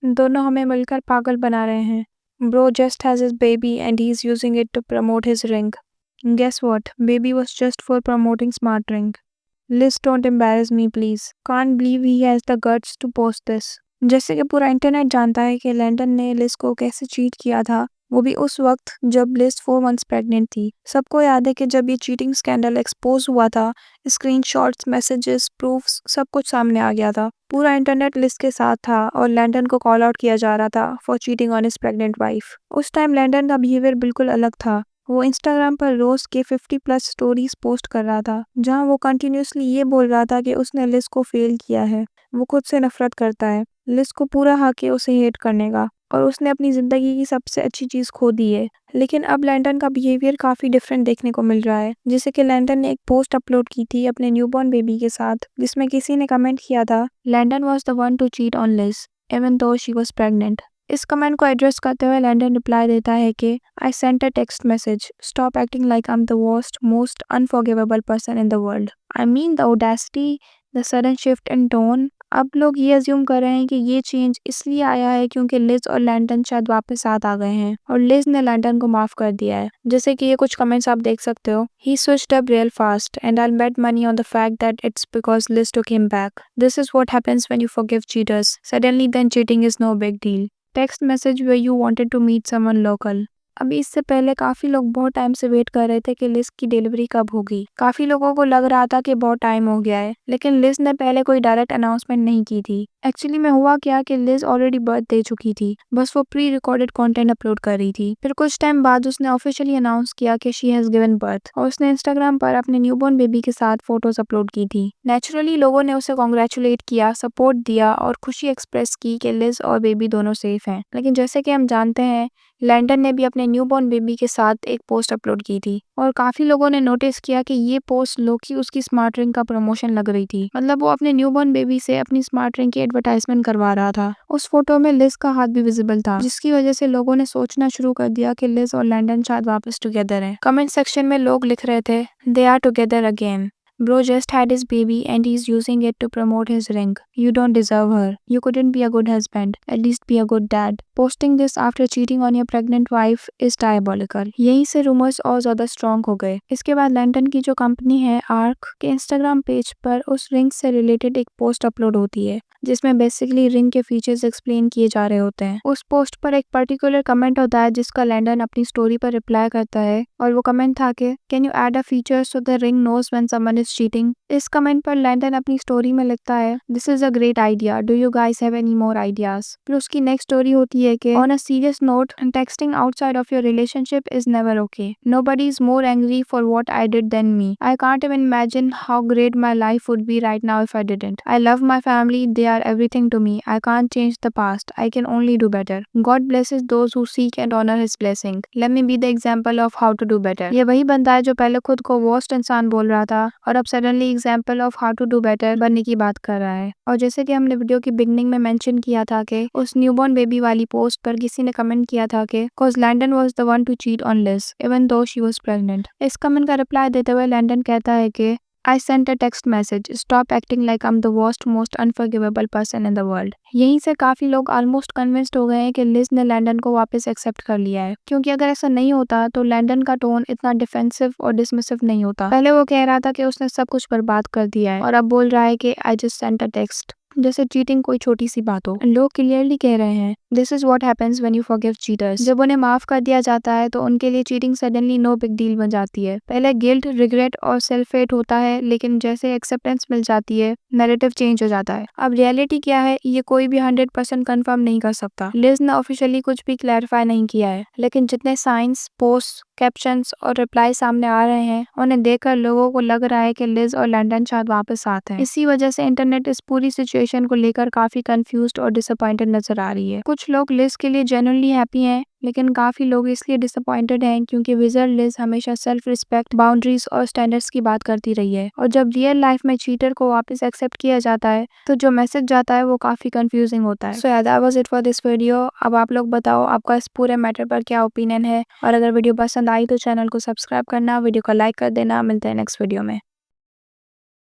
दोनों हमें मिलकर पागल बना रहे हैं। Bro just has his baby and he's using it to promote his ring. Guess what? Baby was just for promoting smart ring. Liz, don't embarrass me please. Can't believe he has the guts to post this. जैसे कि पूरा internet जानता है कि Landon ने Liz को कैसे cheat किया था, वो भी उस वक्त जब लिज 4 मंथ्स प्रेग्नेंट थी। सबको याद है कि जब ये चीटिंग स्कैंडल एक्सपोज हुआ था, स्क्रीनशॉट्स, मैसेजेस, प्रूफ्स सब कुछ सामने आ गया था। पूरा इंटरनेट लिज के साथ था और लैंडन को कॉल आउट किया जा रहा था for cheating on his pregnant wife. उस टाइम लैंडन का बिहेवियर बिल्कुल अलग था। वो इंस्टाग्राम पर रोज के 50+ स्टोरीज पोस्ट कर रहा था, जहां वो कंटिन्यूसली ये बोल रहा था कि उसने लिज को फेल किया है, वो खुद से नफरत करता है, लिज को पूरा हक है उसे हेट करने का और उसने अपनी ज़िंदगी की सबसे अच्छी चीज़ खो दी है। लेकिन अब लैंडन का बिहेवियर काफ़ी डिफरेंट देखने को मिल रहा है। जैसे कि लैंडन ने एक पोस्ट अपलोड की थी अपने न्यूबॉर्न बेबी के साथ, जिसमें किसी ने कमेंट किया था, Landon was the one to cheat on Liz even though she was pregnant. इस कमेंट को एड्रेस करते हुए लैंडन रिप्लाई देता है कि I sent a text message, stop acting like I am the worst most unforgivable person in the world. I mean the audacity, the sudden shift in tone. अब लोग ये assume कर रहे हैं कि ये चेंज इसलिए आया है क्योंकि लिज और लैंडन शायद वापस साथ आ गए हैं और लिज ने लैंडन को माफ कर दिया है। जैसे कि ये कुछ कमेंट्स आप देख सकते हो। He switched up real fast and I'll bet money on the fact that it's because Liz took him back. This is what happens when you forgive cheaters. Suddenly then cheating is no big deal. Text message where you wanted to meet someone local. अभी इससे पहले काफ़ी लोग बहुत time से wait कर रहे थे कि लिज की डिलीवरी कब होगी। काफ़ी लोगों को लग रहा था कि बहुत टाइम हो गया है, लेकिन लिज ने पहले कोई डायरेक्ट अनाउंसमेंट नहीं की थी। एक्चुअली में हुआ क्या कि लिज ऑलरेडी बर्थ दे चुकी थी, बस वो प्री रिकॉर्डेड कंटेंट अपलोड कर रही थी। फिर कुछ टाइम बाद उसने ऑफिशियली अनाउंस किया कि शी हैज़ गिवन बर्थ और उसने इंस्टाग्राम पर अपने न्यूबॉर्न बेबी के साथ फोटोज अपलोड की थी। नेचुरली लोगों ने उसे कॉन्ग्रेचुलेट किया, सपोर्ट दिया और खुशी एक्सप्रेस की कि लिज और बेबी दोनों सेफ हैं। लेकिन जैसे कि हम जानते हैं, लैंडन ने भी अपने न्यूबॉर्न बेबी के साथ एक पोस्ट अपलोड की थी और काफी लोगों ने नोटिस किया कि ये पोस्ट लोकी उसकी स्मार्ट रिंग का प्रमोशन लग रही थी। मतलब वो अपने न्यूबॉर्न बेबी से अपनी स्मार्ट रिंग की एडवर्टाइजमेंट करवा रहा था। उस फोटो में लिज का हाथ भी विजिबल था, जिसकी वजह से लोगों ने सोचना शुरू कर दिया कि लिज और लैंडन शायद वापस टुगेदर हैं। कमेंट सेक्शन में लोग लिख रहे थे, they are together again. Bro just had his baby and he's using it to promote his ring. You don't deserve her. You couldn't be a good husband. At least be a good dad. Posting this after cheating on your pregnant wife is diabolical. यहीं से rumors और ज़्यादा strong हो गए। इसके बाद Landon की जो कंपनी है आर्क के इंस्टाग्राम पेज पर उस रिंग से रिलेटेड एक पोस्ट अपलोड होती है, जिसमें बेसिकली रिंग के फीचर्स एक्सप्लेन किए जा रहे होते हैं। उस पोस्ट पर एक पर्टिकुलर कमेंट होता है जिसका लैंडन अपनी स्टोरी पर रिप्लाई करता है और वो कमेंट था कि can you add a feature so the ring knows when someone is cheating. इस कमेंट पर लैंडन अपनी स्टोरी में लिखता है, this is a great idea, do you guys have any more ideas. फिर उसकी नेक्स्ट स्टोरी होती है कि on a serious note, texting outside of your relationship is never okay, nobody is more angry for what I did than me, I can't even imagine how great my life would be right now if I didn't, I love my family, they are everything to me. I can't change the past. I can only do better. God blesses those who seek and honor His blessing. Let me be the example of how to do better. ये वही बंदा है जो पहले खुद को worst इंसान बोल रहा था और अब suddenly example of how to do better बनने की बात कर रहा है। और जैसे कि हमने वीडियो की बिगनिंग में मेंशन किया था कि उस न्यूबॉर्न बेबी वाली पोस्ट पर किसी ने कमेंट किया था कि cause Landon was the one to cheat on Liz even though she was pregnant. इस कमेंट का रिप्लाई देते हुए लैंडन कहता है कि I sent a text message. Stop acting like I'm the worst, most unforgivable person in the world. यहीं से काफी लोग ऑलमोस्ट कन्विंस्ड हो गए हैं कि लिज ने लैंडन को वापस एक्सेप्ट कर लिया है, क्योंकि अगर ऐसा नहीं होता तो लैंडन का टोन इतना डिफेंसिव और डिसमिसिव नहीं होता। पहले वो कह रहा था कि उसने सब कुछ बर्बाद कर दिया है और अब बोल रहा है कि I just sent a text, जैसे चीटिंग कोई छोटी सी बात हो। लोग क्लियरली कह रहे हैं this is what happens when you forgive cheaters. जब उन्हें माफ कर दिया जाता है तो उनके लिए cheating suddenly no big deal बन जाती है। पहले गिल्ट, रिग्रेट और सेल्फ हेट होता है, लेकिन जैसे एक्सेप्टेंस मिल जाती है नैरेटिव चेंज हो जाता है। अब रियलिटी क्या है ये कोई भी 100% कंफर्म नहीं कर सकता। लिज ने ऑफिशियली कुछ भी क्लैरिफाई नहीं किया है, लेकिन जितने साइंस, पोस्ट, कैप्शंस और रिप्लाई सामने आ रहे हैं उन्हें देखकर लोगों को लग रहा है कि लिज और लैंडन शायद वापस साथ हैं। इसी वजह से इंटरनेट इस पूरी सिचुएशन को लेकर काफी कंफ्यूज्ड और डिसअपॉइंटेड नजर आ रही है। कुछ लोग लिज के लिए जेन्युइनली हैप्पी हैं, लेकिन काफी लोग इसलिए डिसअपॉइंटेड हैं क्योंकि विजर लिज हमेशा सेल्फ रिस्पेक्ट, बाउंड्रीज और स्टैंडर्ड्स की बात करती रही है और जब रियल लाइफ में चीटर को वापस एक्सेप्ट किया जाता है तो जो मैसेज जाता है वो काफी कंफ्यूजिंग होता है। सो yeah, that was it for this video। अब आप लोग बताओ आपका इस पूरे मैटर पर क्या ओपिनियन है और अगर वीडियो पसंद आई तो चैनल को सब्सक्राइब करना, वीडियो को लाइक कर देना। मिलते हैं नेक्स्ट वीडियो में।